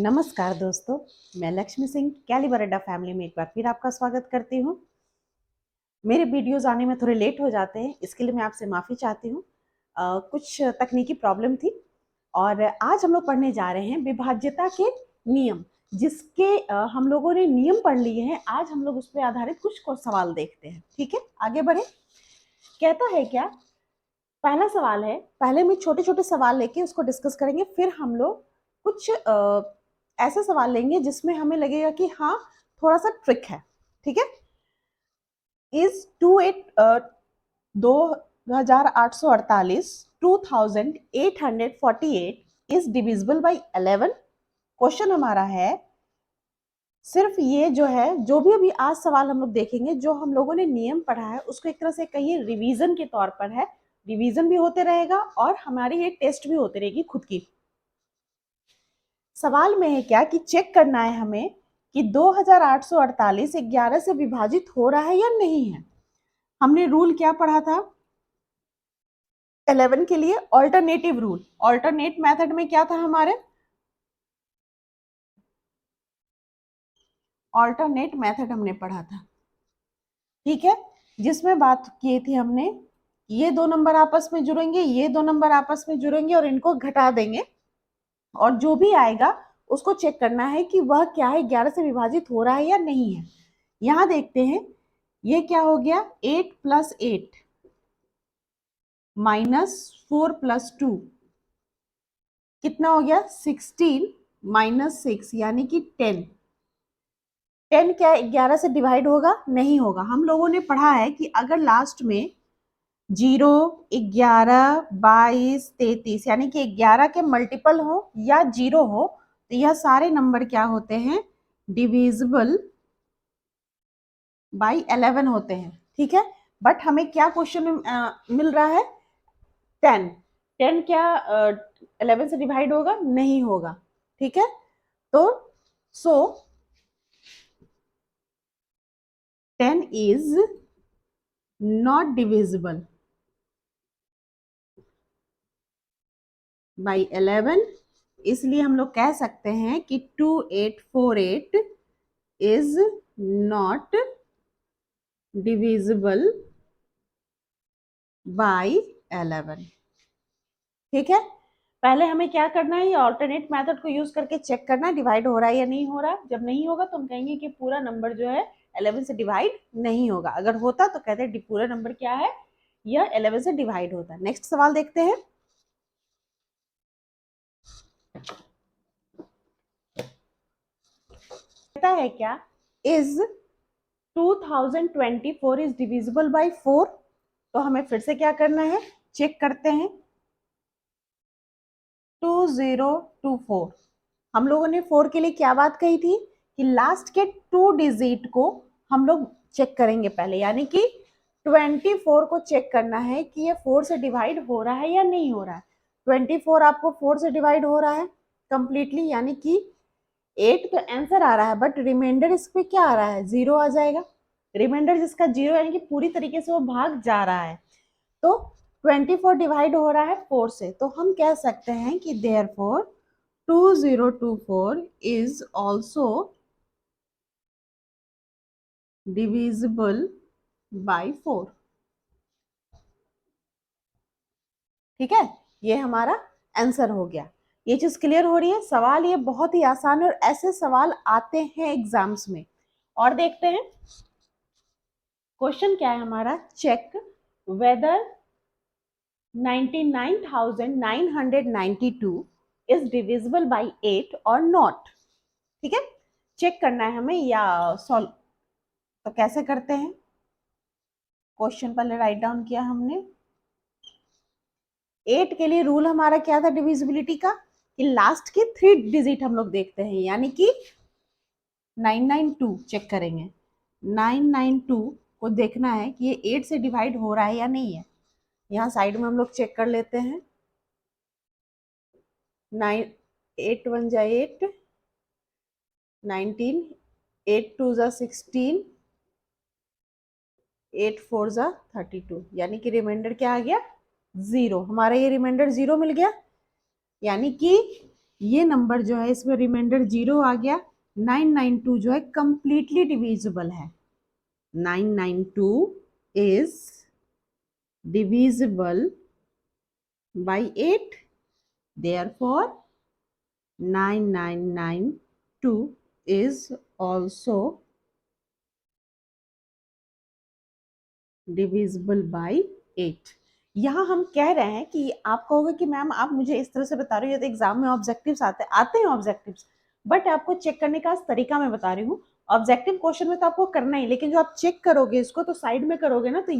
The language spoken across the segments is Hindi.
नमस्कार दोस्तों, मैं लक्ष्मी सिंह कैलिबर अड्डा फैमिली में एक बार फिर आपका स्वागत करती हूँ। मेरे वीडियोस आने में थोड़े लेट हो जाते हैं, इसके लिए मैं आपसे माफ़ी चाहती हूँ। कुछ तकनीकी प्रॉब्लम थी और आज हम लोग पढ़ने जा रहे हैं विभाज्यता के नियम, जिसके हम लोगों ने नियम पढ़ लिए हैं। आज हम लोग उस पर आधारित कुछ सवाल देखते हैं। ठीक है, आगे बढ़े। कहता है क्या, पहला सवाल है, पहले में छोटे छोटे सवाल लेके उसको डिस्कस करेंगे, फिर हम लोग कुछ ऐसे सवाल लेंगे जिसमें हमें लगेगा कि हाँ थोड़ा सा ट्रिक है। ठीक है। Is 2848 2848 is divisible by 11। Question हमारा है, सिर्फ ये जो है, जो भी अभी आज सवाल हम लोग देखेंगे, जो हम लोगों ने नियम पढ़ा है उसको एक तरह से कहिए रिवीजन के तौर पर है। रिवीजन भी होते रहेगा और हमारी ये टेस्ट भी होती रहेगी खुद की। सवाल में है क्या कि चेक करना है हमें कि 2848 11 से विभाजित हो रहा है या नहीं है। हमने रूल क्या पढ़ा था 11 के लिए? Alternative rule. ऑल्टरनेट मेथड में क्या था हमारे? ऑल्टरनेट मेथड हमने पढ़ा था। ठीक है, जिसमें बात की थी हमने, ये दो नंबर आपस में जुड़ेंगे, ये दो नंबर आपस में जुड़ेंगे और इनको घटा देंगे, और जो भी आएगा उसको चेक करना है कि वह क्या है, 11 से विभाजित हो रहा है या नहीं है। यहां देखते हैं, ये क्या हो गया, 8 + 8 - 4 + 2 कितना हो गया, 16 - 6 यानी कि 10। 10 क्या 11 से डिवाइड होगा? नहीं होगा। हम लोगों ने पढ़ा है कि अगर लास्ट में 0, 11, 22, 33 यानी कि 11 के मल्टीपल हो या 0 हो तो यह सारे नंबर क्या होते हैं, डिविजिबल बाई 11 होते हैं। ठीक है, बट हमें क्या क्वेश्चन में मिल रहा है, 10। 10 क्या 11 से डिवाइड होगा? नहीं होगा। ठीक है, तो सो 10 इज नॉट डिविजिबल बाई 11, इसलिए हम लोग कह सकते हैं कि 2848 इज नॉट डिविजिबल बाई 11। ठीक है, पहले हमें क्या करना है, ये ऑल्टरनेट मेथड को यूज करके चेक करना है डिवाइड हो रहा है या नहीं हो रहा है। जब नहीं होगा तो हम कहेंगे कि पूरा नंबर जो है 11 से डिवाइड नहीं होगा। अगर होता तो कहते हैं पूरा नंबर क्या है, यह 11 से डिवाइड होता है। नेक्स्ट सवाल देखते हैं। कहता है क्या, इज 2024 इज डिविजिबल बाई 4। तो हमें फिर से क्या करना है, चेक करते हैं। 2024, हम लोगों ने 4 के लिए क्या बात कही थी कि लास्ट के 2 डिजिट को हम लोग चेक करेंगे पहले, यानी कि 24 को चेक करना है कि ये 4 से डिवाइड हो रहा है या नहीं हो रहा है। 24 आपको 4 से डिवाइड हो रहा है कंप्लीटली, यानी कि 8 तो आंसर आ रहा है, बट रिमाइंडर इस पे क्या आ रहा है, 0 आ जाएगा। रिमाइंडर जिसका 0 यानी कि पूरी तरीके से वो भाग जा रहा है। तो 24 डिवाइड हो रहा है 4 से, तो हम कह सकते हैं कि therefore 2024 is also divisible by 4। ठीक है, ये हमारा आंसर हो गया। ये चीज क्लियर हो रही है। सवाल ये बहुत ही आसान है और ऐसे सवाल आते हैं एग्जाम्स में। और देखते हैं क्वेश्चन क्या है हमारा, check whether 99,992 is divisible by 8 और नॉट। ठीक है, चेक करना है हमें या सॉल्व। तो कैसे करते हैं, क्वेश्चन पहले राइट डाउन किया हमने। 8 के लिए रूल हमारा क्या था डिविजिबिलिटी का, कि लास्ट के 3 डिजिट हम लोग देखते हैं, यानी कि 992 चेक करेंगे। 992 को देखना है कि ये 8 से डिवाइड हो रहा है या नहीं है। यहाँ साइड में हम लोग चेक कर लेते हैं। 9 8 1 जा 8, 19, 8 2 जा 16, 8 4 जा 32, यानी कि रिमाइंडर क्या आ गया, 0। हमारा ये रिमाइंडर 0 मिल गया, यानी कि ये नंबर जो है इसमें रिमाइंडर 0 आ गया। 992 जो है कंप्लीटली डिविजिबल है। 992 is divisible bye 8, therefore 9992 is also divisible by 8। यहाँ हम कह रहे हैं कि आप कहोगे कि मैम आप मुझे इस तरह से बता रही हो, तो एग्जाम में ऑब्जेक्टिव्स आते हैं ऑब्जेक्टिव्स, बट आपको चेक करने का तरीका मैं बता रही हूँ। ऑब्जेक्टिव क्वेश्चन में तो आपको करना ही, लेकिन जो आप चेक करोगे इसको तो साइड में करोगे ना, तो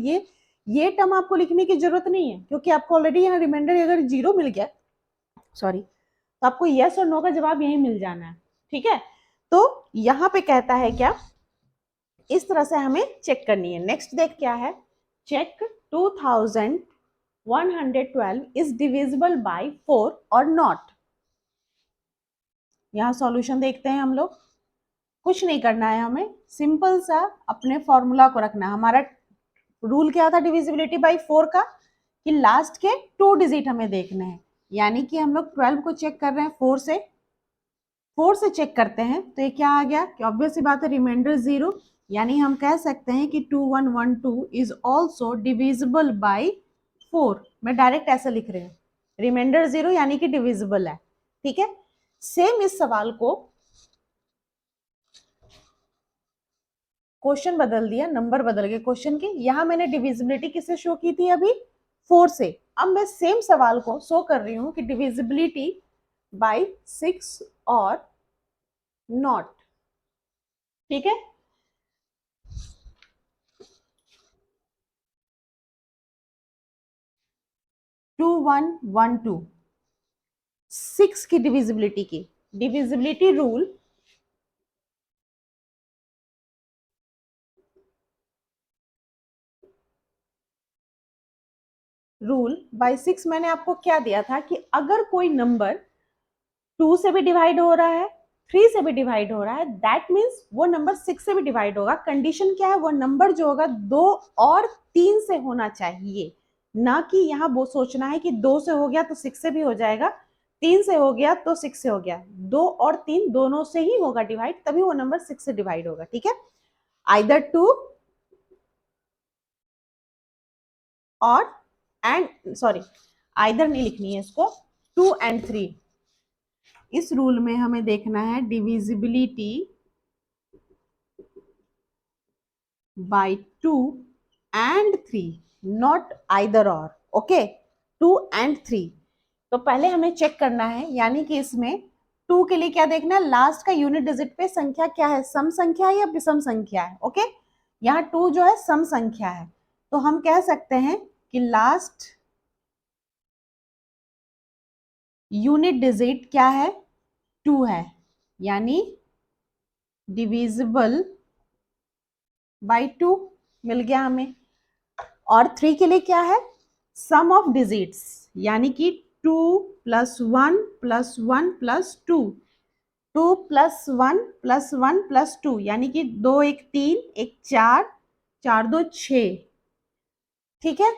ये टर्म आपको लिखने की जरूरत नहीं है, क्योंकि आपको ऑलरेडी यहाँ रिमाइंडर अगर 0 मिल गया, सॉरी, तो आपको यस और नो का जवाब यही मिल जाना है। ठीक है, तो यहाँ पे कहता है क्या, इस तरह से हमें चेक करनी है। नेक्स्ट देख क्या है, चेक 2112 इज डिविजिबल बाय 4 और नॉट। यहां सॉल्यूशन देखते हैं हम लोग। कुछ नहीं करना है हमें, सिंपल सा अपने फॉर्मूला को रखना है। हमारा रूल क्या था डिविजिबिलिटी बाय 4 का, कि लास्ट के 2 डिजिट हमें देखने हैं, यानी कि हम लोग 12 को चेक कर रहे हैं 4 से चेक करते हैं, तो ये क्या आ गया कि ऑब्वियस सी बात है रिमाइंडर 0, यानी हम कह सकते हैं कि 2112 इज ऑल्सो डिविजिबल बाय 4। मैं डायरेक्ट ऐसे लिख रही हूँ, रिमाइंडर 0 यानी कि डिविजिबल है। ठीक है, सेम इस सवाल को क्वेश्चन बदल दिया, नंबर बदल गए क्वेश्चन के। यहां मैंने डिविजिबिलिटी किससे शो की थी अभी, 4 से। अब मैं सेम सवाल को शो कर रही हूं कि डिविजिबिलिटी बाय 6 और नॉट। ठीक है, टू वन वन टू 6 की डिविजिबिलिटी की डिविजिबिलिटी रूल बाय 6 मैंने आपको क्या दिया था कि अगर कोई नंबर 2 से भी डिवाइड हो रहा है, 3 से भी डिवाइड हो रहा है, दैट मीन्स वो नंबर 6 से भी डिवाइड होगा। कंडीशन क्या है, वो नंबर जो होगा 2 और 3 से होना चाहिए, ना कि यहाँ वो सोचना है कि 2 से हो गया तो 6 से भी हो जाएगा, 3 से हो गया तो 6 से हो गया। 2 और 3 दोनों से ही होगा डिवाइड, तभी वो नंबर 6 से डिवाइड होगा। ठीक है, आइदर 2 और एंड, सॉरी, आइदर नहीं लिखनी है इसको, 2 एंड 3। इस रूल में हमें देखना है divisibility by 2 and 3, not either और। Okay, 2 and 3। तो पहले हमें चेक करना है, यानी कि इसमें 2 के लिए क्या देखना है, लास्ट का यूनिट डिजिट पे संख्या क्या है, सम संख्या है या विषम संख्या है। ओके, यहाँ 2 जो है सम संख्या है, तो हम कह सकते हैं कि लास्ट यूनिट डिजिट क्या है, 2 है, यानी डिविजिबल बाय 2 मिल गया हमें। और 3 के लिए क्या है, सम ऑफ डिजिट्स, यानी कि 2 plus 1 plus 1 plus 2, 2 plus 1 plus 1 plus 2, यानी कि 2 1 3 1 4, 4 2 6। ठीक है,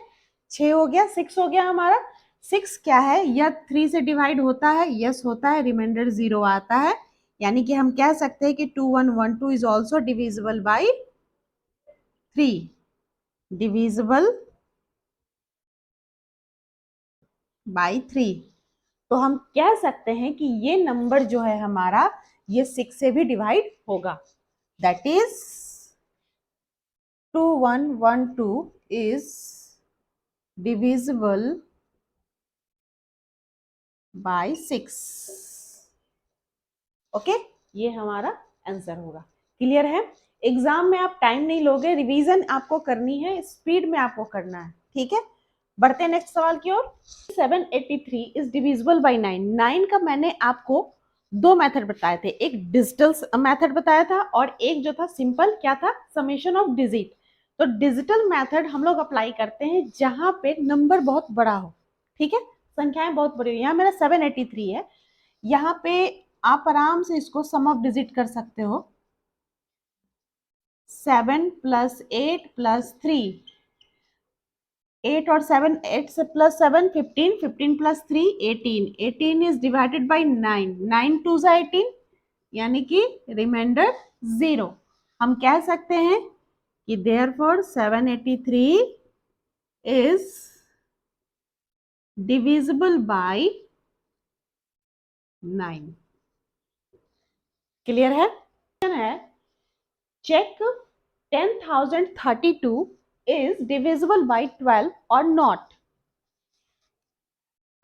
6 हो गया, 6 हो गया हमारा। 6 क्या है, यह 3 से डिवाइड होता है, यस होता है, रिमाइंडर 0 आता है, यानी कि हम कह सकते हैं कि 2112 is also divisible by 3। Divisible by 3, तो हम कह सकते हैं कि ये नंबर जो है हमारा, ये 6 से भी डिवाइड होगा। That is 2112 is divisible bye 6। Okay, ये हमारा आंसर होगा। क्लियर है, एग्जाम में आप टाइम नहीं लोगे, रिवीजन आपको करनी है, स्पीड में आपको करना है। ठीक है, बढ़ते हैं नेक्स्ट सवाल की ओर। 783 इज डिविजिबल बाय 9। 9 का मैंने आपको 2 मेथड बताए थे, एक डिजिटल मेथड बताया था और एक जो था सिंपल, क्या था, समेशन ऑफ डिजिट। तो डिजिटल मेथड हम लोग अप्लाई करते हैं जहां पे नंबर बहुत बड़ा हो। ठीक है, संख्याएं बहुत बड़ी हो। यहाँ मेरा 783 है, यहाँ पे आप आराम से इसको सम ऑफ डिजिट कर सकते हो। 7 प्लस 8 प्लस 3, 8 और 7, 8 से plus 7 15, 15 plus 3 18, 18 is divided by 9, 9 2 जा 18, यानी कि रिमाइंडर 0। हम कह सकते हैं कि therefore 783 is divisible by 9। Clear है? Check 10,032 is divisible by 12 or not।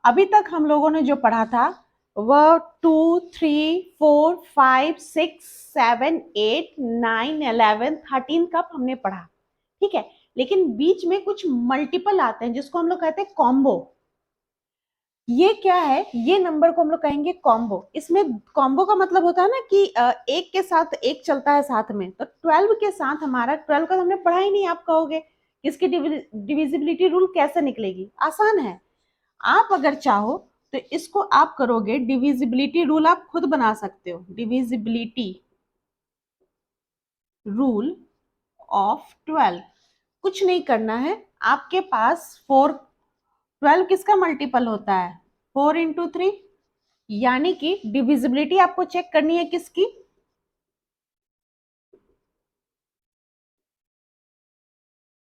अभी तक हम लोगों ने जो पढ़ा था वह 2 3 4 5 6 7 8 9 11 13 कप हमने पढ़ा, ठीक है। लेकिन बीच में कुछ मल्टीपल आते हैं जिसको हम लोग कहते हैं कॉम्बो। ये क्या है? ये नंबर को हम लोग कहेंगे कॉम्बो। इसमें कॉम्बो का मतलब होता है ना कि एक के साथ एक चलता है साथ में, तो 12 के साथ हमारा 12 का हमने पढ़ा ही नहीं। आप कहोगे इसकी डिविजिबिलिटी रूल कैसे निकलेगी? आसान है। आप अगर चाहो तो इसको आप करोगे, डिविजिबिलिटी रूल आप खुद बना सकते हो। डिविजिबिलिटी रूल ऑफ 12, कुछ नहीं करना है। आपके पास 4, 12 किसका मल्टीपल होता है? 4 इंटू 3, यानी कि डिविजिबिलिटी आपको चेक करनी है किसकी?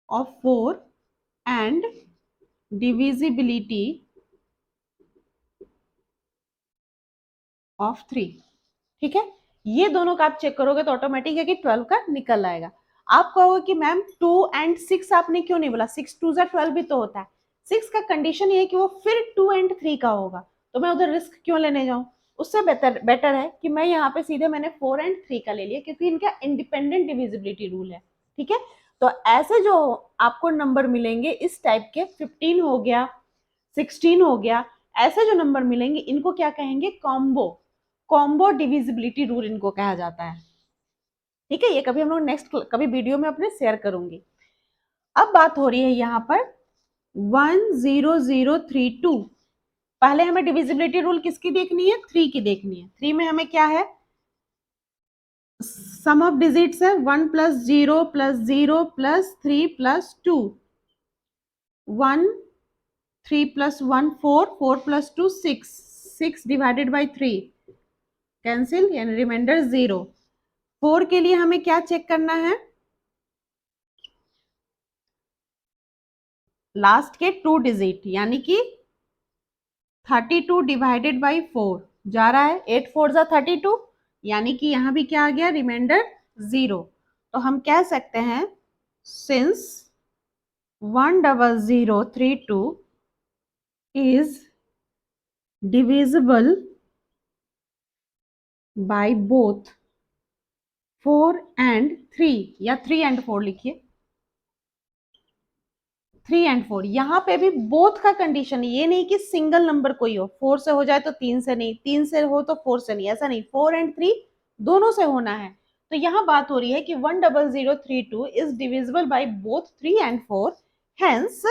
ऑफ 4 एंड डिविजिबिलिटी ऑफ 3, ठीक है। ये दोनों का आप चेक करोगे तो ऑटोमेटिक है कि 12 का निकल आएगा। आप कहोगे कि मैम 2 एंड 6 आपने क्यों नहीं बोला? 6 2 जा 12 भी तो होता है। 6 का कंडीशन ये है कि वो फिर 2 एंड 3 का होगा, तो मैं उधर रिस्क क्यों लेने जाऊं? उससे बेटर है कि मैं यहाँ पे सीधे मैंने 4 एंड 3 का ले लिया, क्योंकि इनका इंडिपेंडेंट डिविजिबिलिटी रूल है, ठीक है। तो ऐसे जो आपको नंबर मिलेंगे इस टाइप के, 15 हो गया, 16 हो गया, ऐसे जो नंबर मिलेंगे इनको क्या कहेंगे? कॉम्बो। कॉम्बो डिविजिबिलिटी रूल इनको कहा जाता है, ठीक है। ये कभी हम लोग नेक्स्ट कभी वीडियो में अपने शेयर करूंगी। अब बात हो रही है यहाँ पर 10032। पहले हमें डिविजिबिलिटी रूल किसकी देखनी है? 3 की देखनी है। 3 में हमें क्या है? सम ऑफ डिजिट्स है 1 plus 0 plus 0 plus 3 plus 2, 1 3 plus 1 4, 4 plus 2 6, 6 divided by 3 cancel, यानी रिमाइंडर 0। 4 के लिए हमें क्या चेक करना है? लास्ट के 2 डिजिट, यानी कि 32 डिवाइडेड बाई 4 जा रहा है, 8 4 जा 32, यानी कि यहां भी क्या आ गया? रिमाइंडर 0। तो हम कह सकते हैं since 10032 is divisible by both 4 and 3, या 3 and 4 लिखिए। 3 एंड 4, यहाँ पे भी बोथ का कंडीशन है, ये नहीं कि सिंगल नंबर कोई हो, 4 से हो जाए तो 3 से नहीं, 3 से हो तो 4 से नहीं, ऐसा नहीं, 4 एंड 3 दोनों से होना है। तो यहाँ बात हो रही है कि 10032 is divisible by both 3 and 4, hence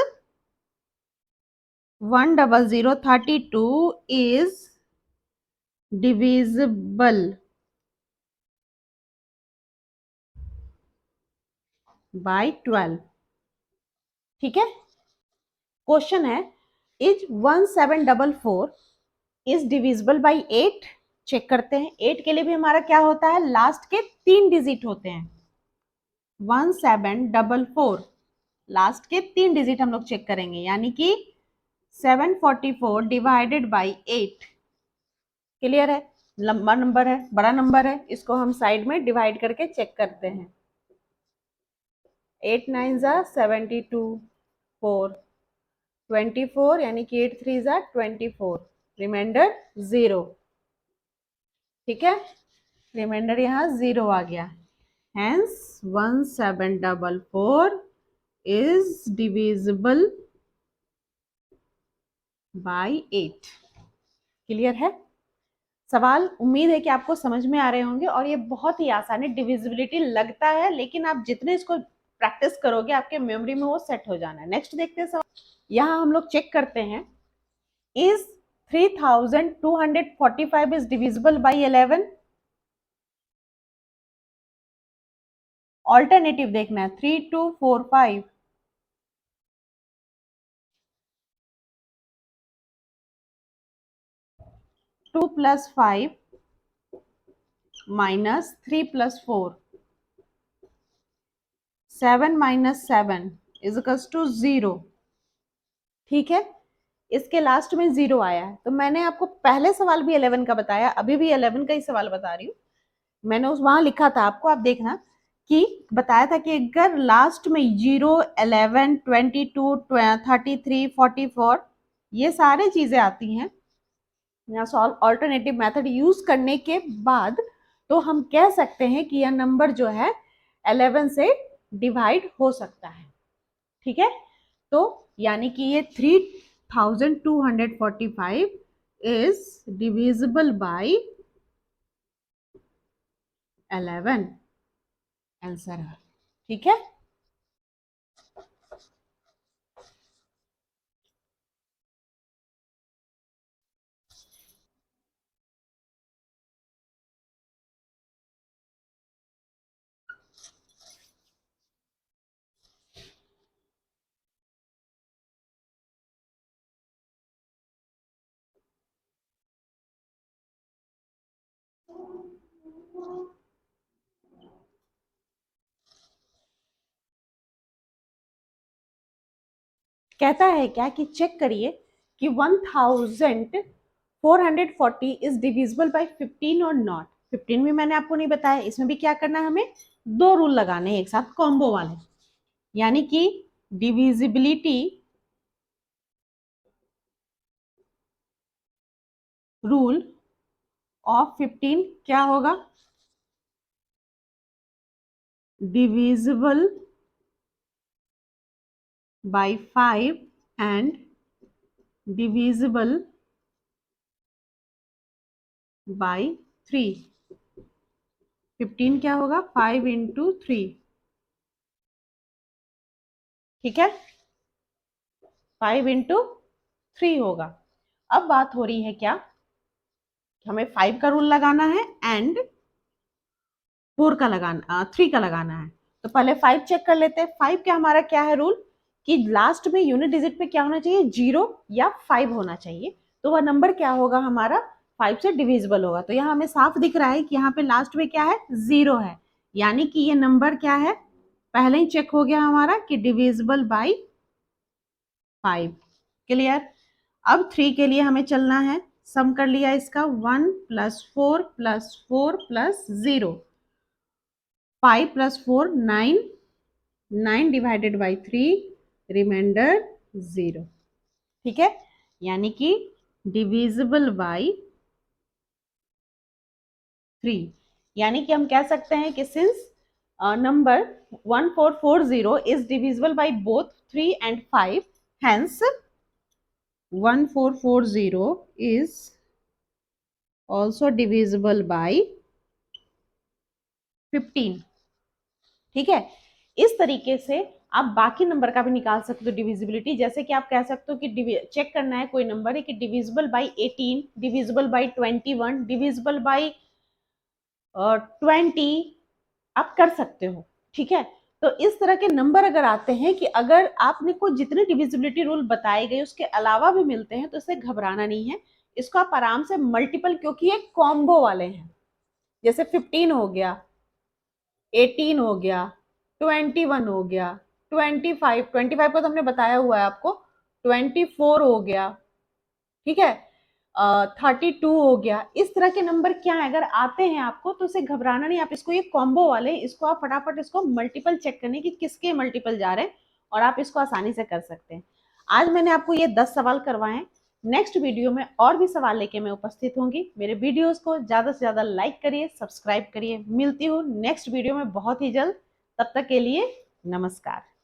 10032 is divisible by 12, ठीक है। क्वेश्चन है is 1744 is divisible by 8। Check करते हैं। 8 के लिए भी हमारा क्या होता है? लास्ट के 3 डिजिट होते हैं। 1744 लास्ट के 3 डिजिट हम लोग चेक करेंगे, यानी कि 744 डिवाइडेड बाई 8। क्लियर है? लंबा नंबर है, बड़ा नंबर है, इसको हम साइड में डिवाइड करके चेक करते हैं। 8 9 जा 72, 4 24, यानी कि 8 3 जा 24, रिमाइंडर 0, ठीक है। रिमाइंडर यहाँ 0 आ गया, hence 1744 is divisible bye 8। Clear है? सवाल उम्मीद है कि आपको समझ में आ रहे होंगे, और ये बहुत ही आसान है। डिविजिबिलिटी लगता है, लेकिन आप जितने इसको प्रैक्टिस करोगे आपके मेमोरी में वो सेट हो जाना है। नेक्स्ट देखते हैं सवाल। यहाँ हम लोग चेक करते हैं is 3245 is divisible bye 11। Alternative देखना है, 3245 2 + 5 - 3 + 4, 7 - 7 = 0। ठीक है, इसके लास्ट में 0 आया है। तो मैंने आपको पहले सवाल भी 11 का बताया, अभी भी 11 का ही सवाल बता रही हूँ। मैंने उस वहां लिखा था आपको, आप देखना कि बताया था कि अगर लास्ट में 0, 11, 22, 33, 44 ये सारी चीजें आती हैं या सॉल्व ऑल्टरनेटिव मेथड यूज करने के बाद, तो हम कह सकते हैं कि यह नंबर जो है 11 से डिवाइड हो सकता है। ठीक है, तो यानी कि ये 3245 इज डिविजिबल बाय 11 आंसर है। ठीक है, कहता है क्या कि चेक करिए कि 1440 इज डिविजिबल बाय 15 और नॉट। 15 भी मैंने आपको नहीं बताया, इसमें भी क्या करना है, हमें दो रूल लगाने हैं एक साथ, कॉम्बो वाले, यानी कि डिविजिबिलिटी रूल ऑफ 15 क्या होगा, divisible by 5 and divisible by 3। 15 क्या होगा, 5 × 3। ठीक है, 5 × 3 होगा। अब बात हो रही है क्या, हमें 5 का रूल लगाना है एंड 4 का लगाना, 3 का लगाना है। तो पहले 5 चेक कर लेते हैं। 5 क्या हमारा क्या है रूल कि लास्ट में यूनिट डिजिट पे क्या होना चाहिए, 0 या 5 होना चाहिए। तो वह नंबर क्या होगा हमारा, 5 से डिविजिबल होगा। तो यहाँ हमें साफ दिख रहा है कि यहाँ पे लास्ट में क्या है, 0 है, यानी कि ये नंबर क्या है, पहले ही चेक हो गया हमारा कि डिविजिबल बाय 5। क्लियर। अब 3 के लिए हमें चलना है, सम कर लिया इसका, 1 + 4 + 4 + 0, 5 + 4 9, 9 डिवाइडेड बाय 3, रिमाइंडर 0। ठीक है, यानी कि डिविजिबल बाय 3, यानी कि हम कह सकते हैं कि since number 1440 is divisible by both 3 and 5, hence 1440 is also divisible by 15। ठीक है, इस तरीके से आप बाकी नंबर का भी निकाल सकते हो डिविजिबिलिटी। जैसे कि आप कह सकते हो कि चेक करना है कोई नंबर है कि divisible by 18, divisible by 21, divisible by 20, आप कर सकते हो। ठीक है, तो इस तरह के नंबर अगर आते हैं कि अगर आपने को जितने डिविजिबिलिटी रूल बताए गए उसके अलावा भी मिलते हैं, तो इससे घबराना नहीं है, इसको आप आराम से मल्टीपल, क्योंकि ये कॉम्बो वाले हैं, जैसे 15 हो गया, 18 हो गया, 21 हो गया, 25 को तो हमने बताया हुआ है आपको, 24 हो गया, ठीक है, 32 हो गया। इस तरह के नंबर क्या है अगर आते हैं आपको, तो उसे घबराना नहीं, आप इसको, ये कॉम्बो वाले, इसको आप फटाफट इसको मल्टीपल चेक करने की किसके मल्टीपल जा रहे हैं, और आप इसको आसानी से कर सकते हैं। आज मैंने आपको ये 10 सवाल करवाए हैं। नेक्स्ट वीडियो में और भी सवाल लेके मैं उपस्थित होंगी। मेरे वीडियोस को ज्यादा से ज्यादा लाइक करिए, सब्सक्राइब करिए। मिलती हूँ नेक्स्ट वीडियो में बहुत ही जल्द, तब तक के लिए नमस्कार।